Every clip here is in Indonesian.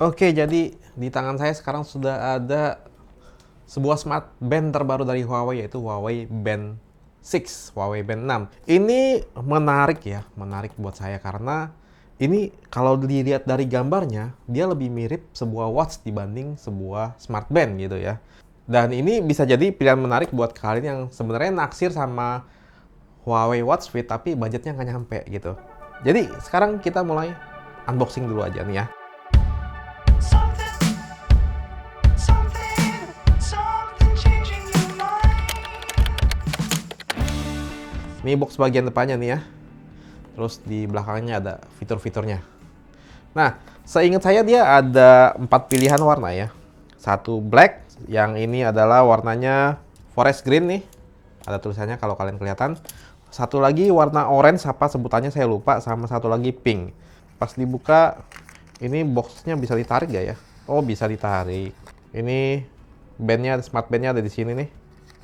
Oke, jadi di tangan saya sekarang sudah ada sebuah smart band terbaru dari Huawei, yaitu Huawei Band 6, Huawei Band 6. Ini menarik ya, menarik buat saya karena ini kalau dilihat dari gambarnya, dia lebih mirip sebuah watch dibanding sebuah smart band gitu ya. Dan ini bisa jadi pilihan menarik buat kalian yang sebenarnya naksir sama Huawei Watch Fit tapi budgetnya nggak nyampe gitu. Jadi sekarang kita mulai unboxing dulu aja nih ya. Something, something changing your mind. Ini box bagian depannya nih ya. Terus di belakangnya ada fitur-fiturnya. Nah, seingat saya dia ada 4 pilihan warna ya. Satu black, yang ini adalah warnanya forest green nih. Ada tulisannya kalau kalian kelihatan. Satu lagi warna orange, apa sebutannya saya lupa, sama satu lagi pink. Pas dibuka, ini boxnya bisa ditarik gak ya? Oh, bisa ditarik. Ini bandnya, smart bandnya ada di sini nih.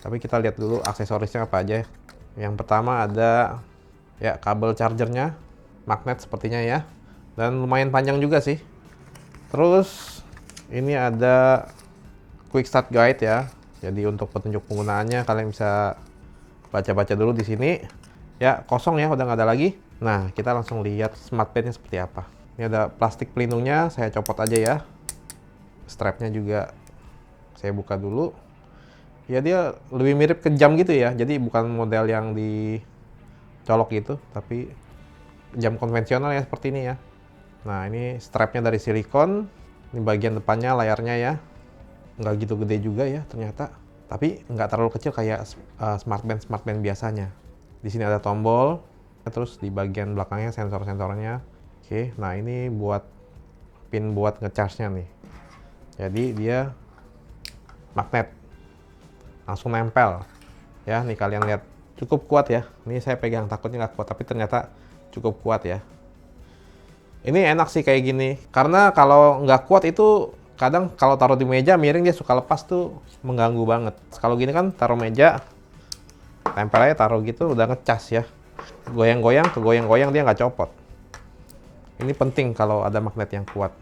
Tapi kita lihat dulu aksesorisnya apa aja. Yang pertama ada ya kabel chargernya, magnet sepertinya ya, dan lumayan panjang juga sih. Terus ini ada quick start guide ya, jadi untuk petunjuk penggunaannya kalian bisa baca-baca dulu di sini. Ya kosong ya, udah nggak ada lagi. Nah kita langsung lihat smart bandnya seperti apa. Ini ada plastik pelindungnya, saya copot aja ya. Strapnya juga saya buka dulu. Ya dia lebih mirip ke jam gitu ya, jadi bukan model yang dicolok gitu, tapi jam konvensional ya seperti ini ya. Nah ini strapnya dari silikon, ini bagian depannya layarnya ya, nggak gitu gede juga ya ternyata, tapi nggak terlalu kecil kayak smart band biasanya. Di sini ada tombol, terus di bagian belakangnya sensor-sensornya. Oke, nah ini buat pin buat ngecharge-nya nih. Jadi dia magnet, langsung nempel. Ya, nih kalian lihat cukup kuat ya. Ini saya pegang takutnya nggak kuat, tapi ternyata cukup kuat ya. Ini enak sih kayak gini, karena kalau nggak kuat itu kadang kalau taruh di meja miring dia suka lepas tuh, mengganggu banget. Kalau gini kan taruh meja, tempel aja taruh gitu udah ngecas ya. Goyang-goyang, kegoyang-goyang dia nggak copot. Ini penting kalau ada magnet yang kuat.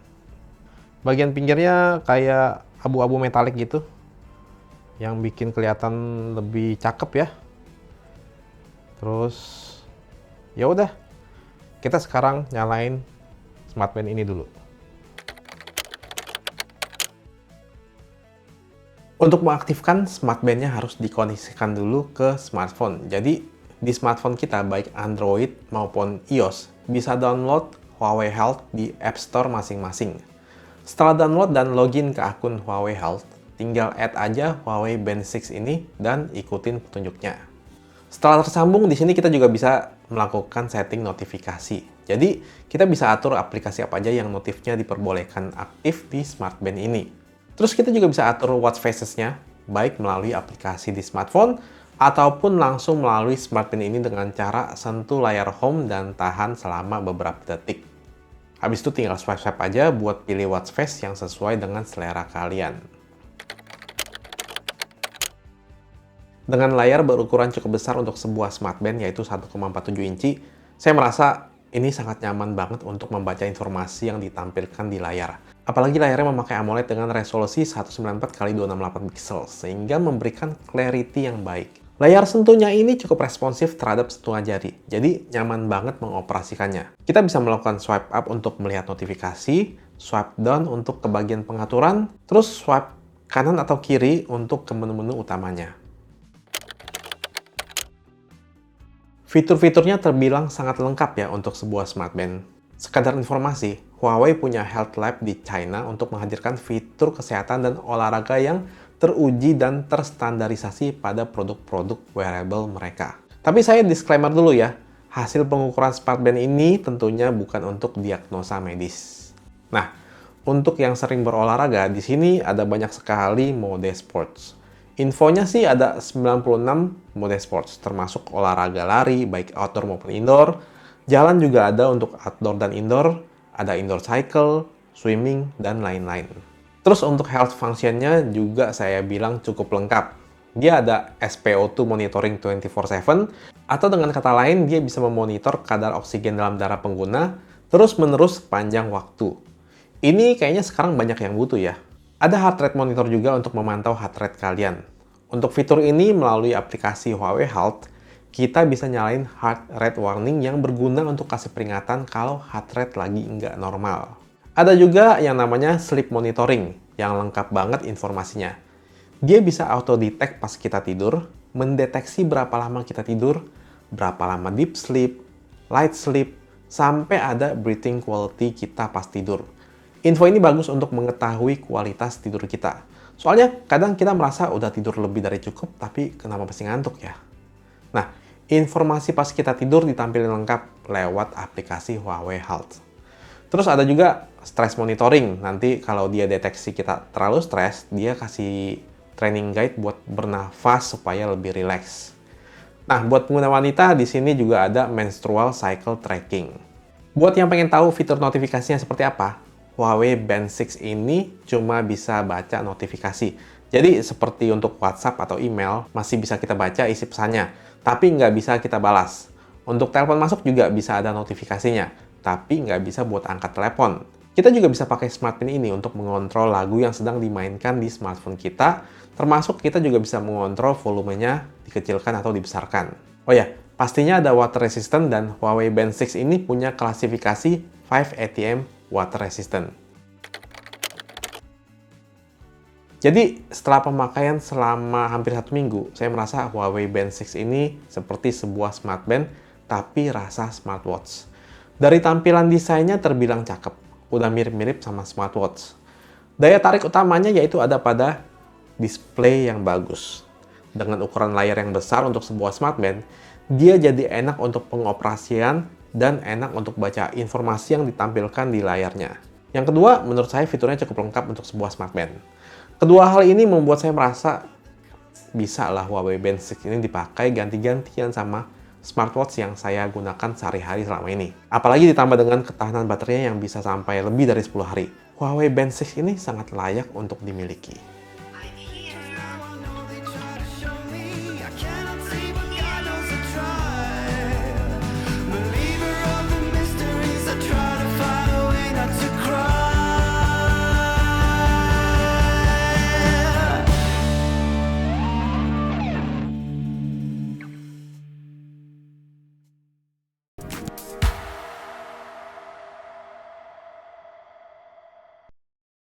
Bagian pinggirnya kayak abu-abu metalik gitu, yang bikin kelihatan lebih cakep ya. Terus ya udah, kita sekarang nyalain smart band ini dulu. Untuk mengaktifkan smart band-nya harus dikoneksikan dulu ke smartphone. Jadi di smartphone kita baik Android maupun iOS bisa download Huawei Health di App Store masing-masing. Setelah download dan login ke akun Huawei Health, tinggal add aja Huawei Band 6 ini dan ikutin petunjuknya. Setelah tersambung, di sini kita juga bisa melakukan setting notifikasi. Jadi, kita bisa atur aplikasi apa aja yang notifnya diperbolehkan aktif di smart band ini. Terus kita juga bisa atur watch faces-nya, baik melalui aplikasi di smartphone, ataupun langsung melalui smart band ini dengan cara sentuh layar home dan tahan selama beberapa detik. Habis itu tinggal swipe-swipe aja buat pilih watch face yang sesuai dengan selera kalian. Dengan layar berukuran cukup besar untuk sebuah smart band yaitu 1,47 inci, saya merasa ini sangat nyaman banget untuk membaca informasi yang ditampilkan di layar. Apalagi layarnya memakai AMOLED dengan resolusi 194x268 pixel, sehingga memberikan clarity yang baik. Layar sentuhnya ini cukup responsif terhadap sentuhan jari, jadi nyaman banget mengoperasikannya. Kita bisa melakukan swipe up untuk melihat notifikasi, swipe down untuk ke bagian pengaturan, terus swipe kanan atau kiri untuk ke menu-menu utamanya. Fitur-fiturnya terbilang sangat lengkap ya untuk sebuah smart band. Sekadar informasi, Huawei punya Health Lab di China untuk menghadirkan fitur kesehatan dan olahraga yang teruji dan terstandarisasi pada produk-produk wearable mereka. Tapi saya disclaimer dulu ya, hasil pengukuran smart band ini tentunya bukan untuk diagnosa medis. Nah, untuk yang sering berolahraga, di sini ada banyak sekali mode sports. Infonya sih ada 96 mode sports, termasuk olahraga lari, baik outdoor maupun indoor. Jalan juga ada untuk outdoor dan indoor, ada indoor cycle, swimming, dan lain-lain. Terus untuk health function-nya juga saya bilang cukup lengkap. Dia ada SpO2 monitoring 24/7, atau dengan kata lain dia bisa memonitor kadar oksigen dalam darah pengguna, terus-menerus sepanjang waktu. Ini kayaknya sekarang banyak yang butuh ya. Ada heart rate monitor juga untuk memantau heart rate kalian. Untuk fitur ini melalui aplikasi Huawei Health, kita bisa nyalain heart rate warning yang berguna untuk kasih peringatan kalau heart rate lagi nggak normal. Ada juga yang namanya sleep monitoring, yang lengkap banget informasinya. Dia bisa auto detect pas kita tidur, mendeteksi berapa lama kita tidur, berapa lama deep sleep, light sleep, sampai ada breathing quality kita pas tidur. Info ini bagus untuk mengetahui kualitas tidur kita. Soalnya kadang kita merasa udah tidur lebih dari cukup, tapi kenapa masih ngantuk ya? Nah, informasi pas kita tidur ditampilkan lengkap lewat aplikasi Huawei Health. Terus ada juga stress monitoring. Nanti kalau dia deteksi kita terlalu stres, dia kasih training guide buat bernafas supaya lebih rileks. Nah, buat pengguna wanita di sini juga ada menstrual cycle tracking. Buat yang pengen tahu fitur notifikasinya seperti apa, Huawei Band 6 ini cuma bisa baca notifikasi. Jadi seperti untuk WhatsApp atau email, masih bisa kita baca isi pesannya, tapi nggak bisa kita balas. Untuk telepon masuk juga bisa ada notifikasinya, tapi nggak bisa buat angkat telepon. Kita juga bisa pakai Smart Pin ini untuk mengontrol lagu yang sedang dimainkan di smartphone kita, termasuk kita juga bisa mengontrol volumenya dikecilkan atau dibesarkan. Oh ya, pastinya ada water resistant dan Huawei Band 6 ini punya klasifikasi 5 ATM water resistant. Jadi setelah pemakaian selama hampir 1 minggu, saya merasa Huawei Band 6 ini seperti sebuah smartband tapi rasa smartwatch. Dari tampilan desainnya terbilang cakep, udah mirip-mirip sama smartwatch. Daya tarik utamanya yaitu ada pada display yang bagus. Dengan ukuran layar yang besar untuk sebuah smartband, dia jadi enak untuk pengoperasian dan enak untuk baca informasi yang ditampilkan di layarnya. Yang kedua, menurut saya fiturnya cukup lengkap untuk sebuah smartband. Kedua hal ini membuat saya merasa bisa lah Huawei Band 6 ini dipakai ganti-gantian sama smartwatch yang saya gunakan sehari-hari selama ini. Apalagi ditambah dengan ketahanan baterainya yang bisa sampai lebih dari 10 hari. Huawei Band 6 ini sangat layak untuk dimiliki.